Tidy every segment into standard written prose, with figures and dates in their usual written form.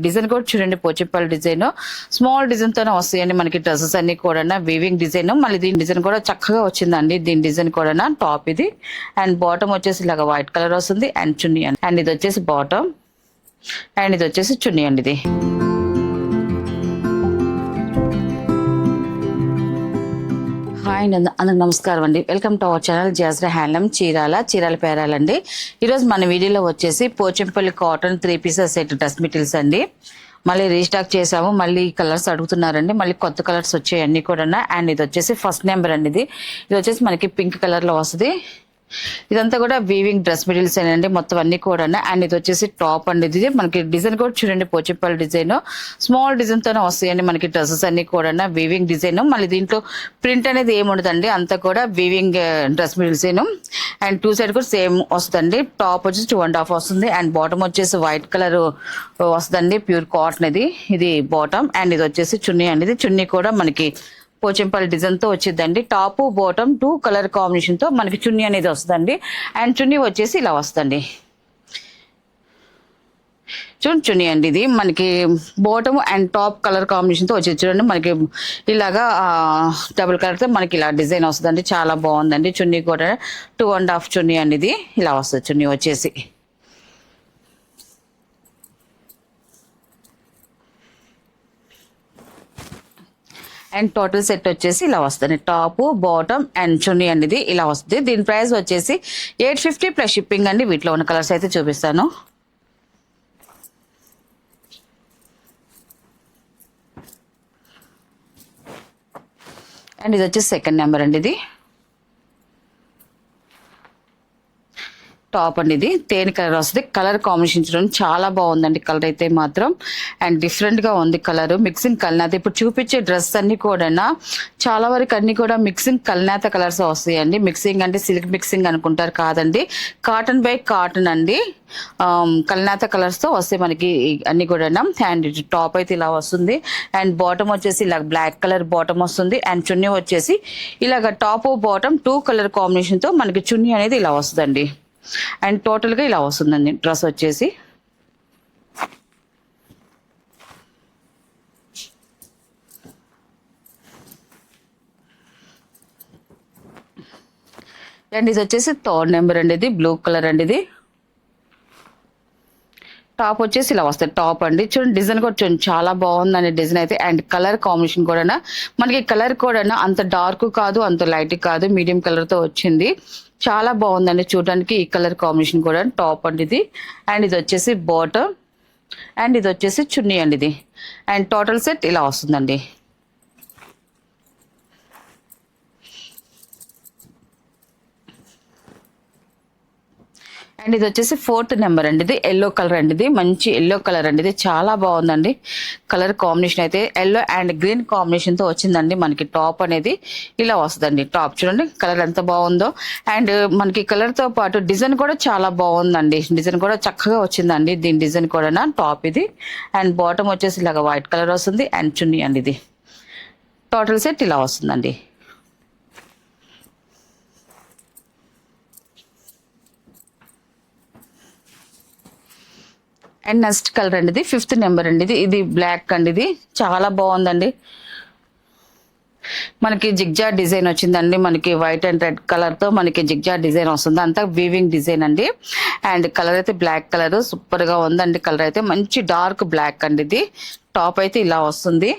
Design కూడా చూడండి, Pochampally design small design తోనే వస్తాయండి మనకి డ్రెస్సెస్ అన్ని కూడా. వీవింగ్ డిజైన్, మళ్ళీ దీని డిజైన్ కూడా చక్కగా వచ్చిందండి. దీని డిజైన్ కూడా టాప్ ఇది, అండ్ బాటమ్ వచ్చేసి ఇలాగా వైట్ కలర్ వస్తుంది అండ్ చున్నీ అండ్ ఇది వచ్చేసి బాటమ్ అండ్ ఇది వచ్చేసి చున్నీ అండి. ఇది హాయ్ అందరికి నమస్కారం అండి. Welcome to our channel Jajra handloom Chirala పేరాలండి. ఈరోజు మన వీడియోలో వచ్చేసి Pochampally cotton 3 pieces set dress materials అండి. మళ్ళీ రీస్టాక్ చేసాము, మళ్ళీ కలర్స్ అడుగుతున్నారండి, మళ్ళీ కొత్త కలర్స్ వచ్చాయి అన్ని కూడా. అండ్ ఇది వచ్చేసి ఫస్ట్ నెంబర్ అండి. ఇది వచ్చేసి మనకి పింక్ కలర్ లో వస్తుంది. ఇదంతా కూడా వీవింగ్ డ్రెస్ మెటీరియల్స్ అండి మొత్తం అన్ని కూడా. అండ్ ఇది వచ్చేసి టాప్ అండి. ఇది మనకి డిజైన్ కూడా చూడండి, పోచంపల్లి డిజైన్ స్మాల్ డిజైన్ తోనే వస్తాయండి మనకి డ్రెస్సెస్ అన్ని కూడా. వీవింగ్ డిజైన్, మళ్ళీ దీంట్లో ప్రింట్ అనేది ఏమి ఉండదండి, అంతా కూడా weaving dress materials. And 2 side కూడా సేమ్ వస్తుందండి. టాప్ వచ్చేసి 2.5 వస్తుంది అండ్ బాటమ్ వచ్చేసి వైట్ కలర్ వస్తుందండి, ప్యూర్ కాటన్. ఇది బాటమ్ అండ్ ఇది వచ్చేసి చున్నీ అండి. ఇది చున్నీ కూడా మనకి పోచంపల్లి డిజైన్ తో వచ్చిందండి. టాప్ బాటమ్ 2 కలర్ కాంబినేషన్ తో మనకి చున్నీ అనేది వస్తుందండి. అండ్ చున్నీ వచ్చేసి ఇలా వస్తుంది చూడండి. చున్నీ అండి ఇది మనకి bottom and top colour combination తో వచ్చేది చూడండి. మనకి ఇలాగా డబుల్ కలర్ తో మనకి ఇలా డిజైన్ వస్తుందండి. చాలా బాగుందండి. చున్నీ కూడా 2.5 చున్నీ అండి. ఇది ఇలా వస్తుంది చున్నీ వచ్చేసి. అండ్ టోటల్ సెట్ వచ్చేసి ఇలా వస్తుంది. టాప్ బాటమ్ అండ్ చున్నీ అనేది ఇలా వస్తుంది. దీని ప్రైస్ వచ్చేసి 850 ప్లస్ షిప్పింగ్ అండి. వీటిలో ఉన్న కలర్స్ అయితే చూపిస్తాను. అండ్ ఇది వచ్చేసి సెకండ్ నెంబర్ అండి. ఇది టాప్ అండి. ఇది తేనె కలర్ వస్తుంది. కలర్ కాంబినేషన్ చూడండి, చాలా బాగుందండి కలర్ అయితే మాత్రం. అండ్ డిఫరెంట్ గా ఉంది కలర్. మిక్సింగ్ కల్నాథ, ఇప్పుడు చూపించే డ్రెస్ అన్ని కూడా చాలా వరకు అన్ని కూడా మిక్సింగ్ కల్నాథ కలర్స్ వస్తాయండి. మిక్సింగ్ అంటే సిల్క్ మిక్సింగ్ అనుకుంటారు, కాదండి, కాటన్ బై కాటన్ అండి. కల్నాథ కలర్స్ తో వస్తాయి మనకి అన్ని కూడా. అండ్ టాప్ అయితే ఇలా వస్తుంది అండ్ బాటమ్ వచ్చేసి ఇలా బ్లాక్ కలర్ బాటమ్ వస్తుంది అండ్ చున్నీ వచ్చేసి ఇలాగ టాప్ బాటమ్ 2 కలర్ కాంబినేషన్ తో మనకి చున్నీ అనేది ఇలా వస్తుందండి. అండ్ టోటల్ గా ఇలా వస్తుందండి డ్రెస్ వచ్చేసి. అండ్ ఇది వచ్చేసి 3rd నెంబర్ అండి. ఇది బ్లూ కలర్ అండి. ఇది టాప్ వచ్చేసి ఇలా వస్తుంది. టాప్ అండి చూడండి, డిజైన్ కూడా చూడండి, చాలా బాగుందండి డిజైన్ అయితే. అండ్ కలర్ కాంబినేషన్ కూడా మనకి కలర్ కూడా అంత డార్క్ కాదు, అంత లైట్ కాదు, మీడియం కలర్ తో వచ్చింది. చాలా బాగుందండి చూడడానికి ఈ కలర్ కాంబినేషన్ కూడా. టాప్ అండి ఇది. అండ్ ఇది వచ్చేసి బాటమ్ అండ్ ఇది వచ్చేసి చున్నీ అండి. ఇది అండ్ టోటల్ సెట్ ఇలా వస్తుందండి. అండ్ ఇది వచ్చేసి 4th నెంబర్ అండి. ఇది ఎల్లో కలర్ అండి. ఇది మంచి ఎల్లో కలర్ అండి. ఇది చాలా బాగుందండి కలర్ కాంబినేషన్ అయితే. ఎల్లో అండ్ గ్రీన్ కాంబినేషన్ తో వచ్చిందండి మనకి టాప్ అనేది ఇలా వస్తుందండి. టాప్ చూడండి కలర్ ఎంత బాగుందో. అండ్ మనకి కలర్ తో పాటు డిజైన్ కూడా చాలా బాగుందండి. డిజైన్ కూడా చక్కగా వచ్చిందండి దీని డిజైన్ కూడా. టాప్ ఇది అండ్ బాటమ్ వచ్చేసి ఇలాగ వైట్ కలర్ వస్తుంది అండ్ చున్నీ అండి. ఇది టోటల్ సెట్ ఇలా వస్తుందండి. అండ్ నెక్స్ట్ కలర్ అండి. ఇది 5th నెంబర్ అండి. ఇది బ్లాక్ అండి. ఇది చాలా బాగుందండి. మనకి జిగ్జా డిజైన్ వచ్చిందండి. మనకి వైట్ అండ్ రెడ్ కలర్ తో మనకి జిగ్జా డిజైన్ వస్తుంది. అంతా వీవింగ్ డిజైన్ అండి. అండ్ కలర్ అయితే బ్లాక్ కలర్ సూపర్ గా ఉందండి. కలర్ అయితే మంచి డార్క్ బ్లాక్ అండి. ఇది టాప్ అయితే ఇలా వస్తుంది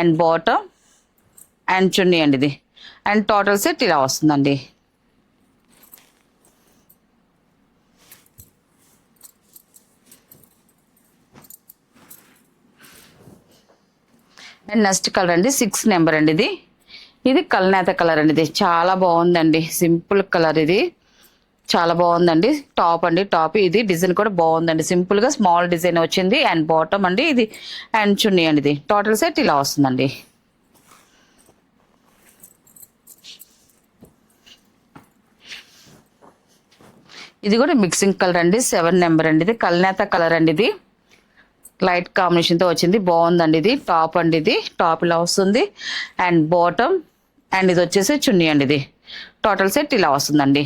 అండ్ బాటమ్ అండ్ చున్నీ అండి. ఇది అండ్ టోటల్ సెట్ ఇలా వస్తుందండి. అండ్ నెక్స్ట్ కలర్ అండి 6th నెంబర్ అండి. ఇది కల్నేత కలర్ అండి. ఇది చాలా బాగుందండి. సింపుల్ కలర్, ఇది చాలా బాగుందండి. టాప్ అండి. టాప్ ఇది డిజైన్ కూడా బాగుందండి. సింపుల్ గా స్మాల్ డిజైన్ వచ్చింది అండ్ బాటమ్ అండి. ఇది అండ్ చున్నీ అండి. ఇది టోటల్ సెట్ ఇలా వస్తుందండి. ఇది కూడా మిక్సింగ్ కలర్ అండి. 7 నెంబర్ అండి. ఇది కల్నేత కలర్ అండి. ఇది లైట్ కాంబినేషన్ తో వచ్చింది, బాగుందండి. ఇది టాప్ అండి. ఇది టాప్ ఇలా వస్తుంది అండ్ బాటమ్ అండ్ ఇది వచ్చేసి చున్నీ అండి. ఇది టోటల్ సెట్ ఇలా వస్తుందండి.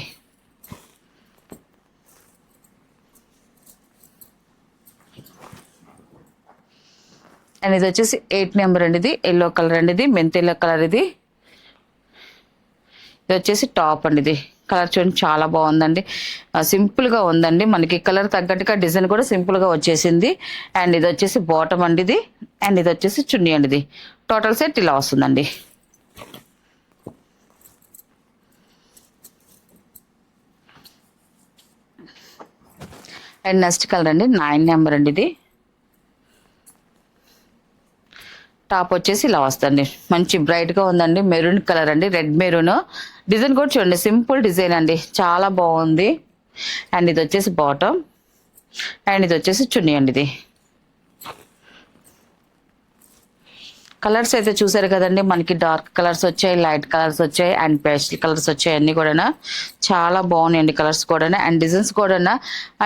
అండ్ ఇది వచ్చేసి 8 నెంబర్ అండి. ఇది ఎల్లో కలర్ అండి, ఇది మెంతి ఎల్లో కలర్. ఇది వచ్చేసి టాప్ అండి. ఇది కలర్ చూడండి చాలా బాగుందండి, సింపుల్గా ఉందండి. మనకి కలర్ తగ్గట్టుగా డిజైన్ కూడా సింపుల్గా వచ్చేసింది. అండ్ ఇది వచ్చేసి బాటమ్ అండి ఇది. అండ్ ఇది వచ్చేసి చున్నీ అండి. ఇది టోటల్ సెట్ ఇలా వస్తుందండి. అండ్ నెక్స్ట్ కలర్ అండి 9 నెంబర్ అండి. ఇది టాప్ వచ్చేసి ఇలా వస్తుంది, మంచి బ్రైట్గా ఉందండి. మెరూన్ కలర్ అండి, రెడ్ మెరూన్. డిజైన్ కూడా చూడండి సింపుల్ డిజైన్ అండి, చాలా బాగుంది. అండ్ ఇది వచ్చేసి బాటమ్. అండ్ ఇది వచ్చేసి చున్నీ అండి. ఇది కలర్స్ అయితే చూసారు కదండి, మనకి డార్క్ కలర్స్ వచ్చాయి, లైట్ కలర్స్ వచ్చాయి, అండ్ పేస్టల్ కలర్స్ వచ్చాయి. అన్ని కూడా చాలా బాగున్నాయండి కలర్స్ కూడా. అండ్ డిజైన్స్ కూడా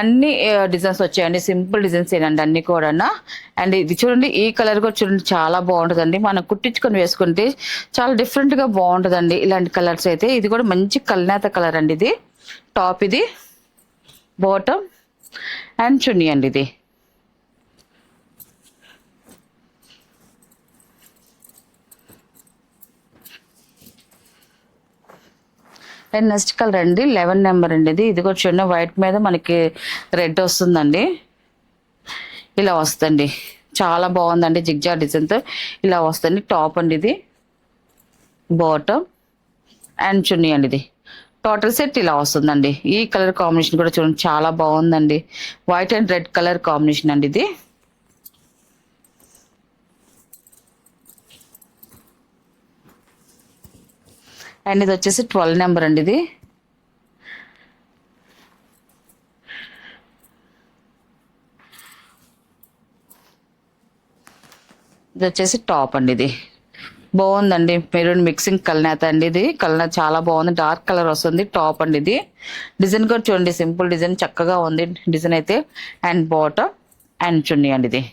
అన్ని డిజైన్స్ వచ్చాయండి, సింపుల్ డిజైన్స్ ఏనండి అన్ని కూడా. అండ్ ఇది చూడండి, ఈ కలర్ కూడా చూడండి చాలా బాగుంటుందండి. మనం కుట్టించుకొని వేసుకుంటే చాలా డిఫరెంట్గా బాగుంటుందండి ఇలాంటి కలర్స్ అయితే. ఇది కూడా మంచి కల్నేత కలర్ అండి. ఇది టాప్, ఇది బాటమ్ అండ్ చున్నీ అండి. ఇది అండ్ నెక్స్ట్ కలర్ అండి 11 నెంబర్ అండి. ఇది కూడా చూడండి, వైట్ మీద మనకి రెడ్ వస్తుందండి, ఇలా వస్తుంది. చాలా బాగుందండి, జిగ్జా డిజైన్తో ఇలా వస్తుంది. టాప్ అండి, ఇది బాటమ్ అండ్ చున్నీ అండి. ఇది టోటల్ సెట్ ఇలా వస్తుందండి. ఈ కలర్ కాంబినేషన్ కూడా చూడండి చాలా బాగుందండి, white and red colour combination అండి. ఇది అండ్ ఇది వచ్చేసి 12 నెంబర్ అండి. ఇది వచ్చేసి టాప్ అండి. ఇది బాగుందండి, మెరూన్ మిక్సింగ్ కల్నేత అండి. ఇది కల్నేత చాలా బాగుంది, డార్క్ కలర్ వస్తుంది. టాప్ అండి. ఇది డిజైన్ కూడా చూడండి సింపుల్ డిజైన్, చక్కగా ఉంది డిజైన్ అయితే. అండ్ బాటమ్ అండ్ చున్నీ అండి. ఇది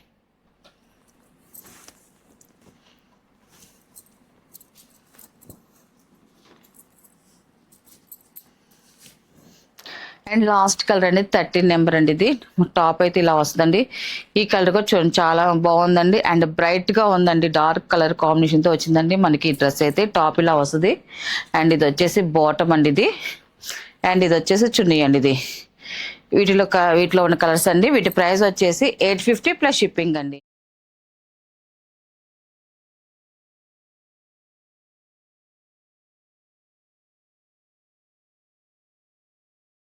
అండ్ లాస్ట్ కలర్ అండి 13 నెంబర్ అండి. ఇది టాప్ అయితే ఇలా వస్తుందండి. ఈ కలర్ కూడా చూడండి చాలా బాగుందండి, అండ్ బ్రైట్గా ఉందండి, డార్క్ కలర్ కాంబినేషన్తో వచ్చిందండి మనకి డ్రెస్ అయితే. టాప్ ఇలా వస్తుంది. అండ్ ఇది వచ్చేసి బాటమ్ అండి. ఇది అండ్ ఇది వచ్చేసి చున్నీ అండి. ఇది వీటిలో ఉన్న కలర్స్ అండి. వీటి ప్రైస్ వచ్చేసి 850 ప్లస్ షిప్పింగ్ అండి.